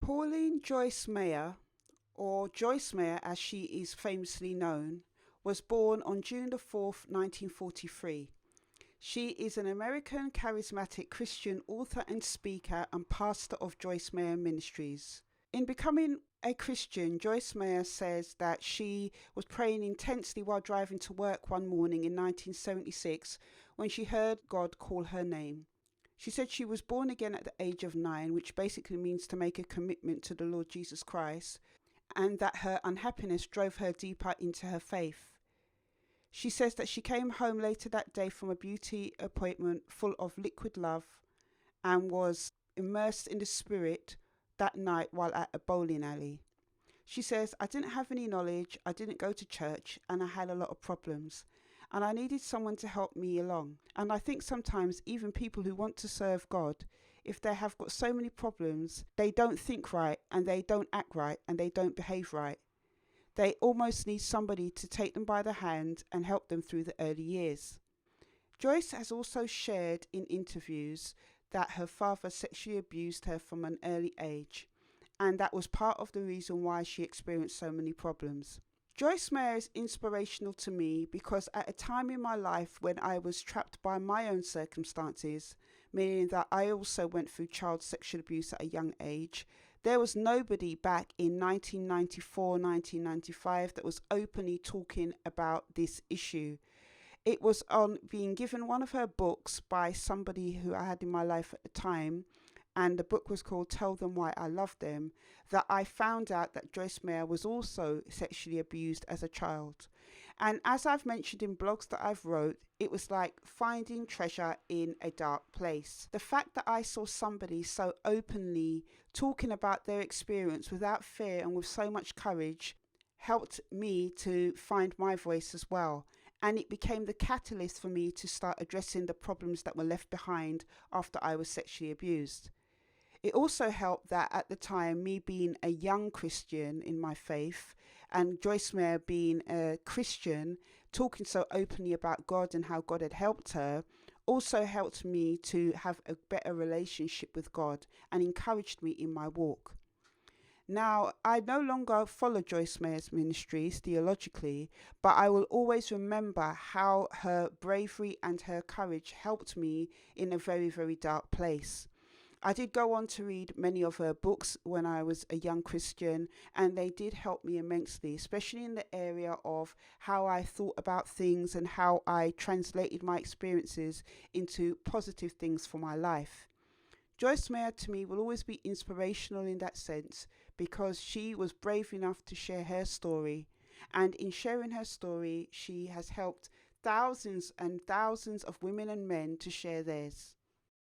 Pauline Joyce Meyer, or Joyce Meyer as she is famously known, was born on June the 4th, 1943. She is an American charismatic Christian author and speaker and pastor of Joyce Meyer Ministries. In becoming a Christian, Joyce Meyer says that she was praying intensely while driving to work one morning in 1976 when she heard God call her name. She said she was born again at the age of 9, which basically means to make a commitment to the Lord Jesus Christ, and that her unhappiness drove her deeper into her faith. She says that she came home later that day from a beauty appointment full of liquid love and was immersed in the Spirit that night while at a bowling alley. She says, I didn't have any knowledge, I didn't go to church, and I had a lot of problems. And I needed someone to help me along. And I think sometimes even people who want to serve God, if they have got so many problems, they don't think right and they don't act right and they don't behave right. They almost need somebody to take them by the hand and help them through the early years. Joyce has also shared in interviews that her father sexually abused her from an early age, and that was part of the reason why she experienced so many problems. Joyce Meyer is inspirational to me because at a time in my life when I was trapped by my own circumstances, meaning that I also went through child sexual abuse at a young age, there was nobody back in 1994, 1995 that was openly talking about this issue. It was on being given one of her books by somebody who I had in my life at the time, and the book was called Tell Them Why I Love Them, that I found out that Joyce Meyer was also sexually abused as a child. And as I've mentioned in blogs that I've wrote, it was like finding treasure in a dark place. The fact that I saw somebody so openly talking about their experience without fear and with so much courage helped me to find my voice as well. And it became the catalyst for me to start addressing the problems that were left behind after I was sexually abused. It also helped that at the time, me being a young Christian in my faith and Joyce Meyer being a Christian, talking so openly about God and how God had helped her, also helped me to have a better relationship with God and encouraged me in my walk. Now, I no longer follow Joyce Meyer's ministries theologically, but I will always remember how her bravery and her courage helped me in a very, very dark place. I did go on to read many of her books when I was a young Christian, and they did help me immensely, especially in the area of how I thought about things and how I translated my experiences into positive things for my life. Joyce Meyer to me will always be inspirational in that sense because she was brave enough to share her story, and in sharing her story she has helped thousands and thousands of women and men to share theirs.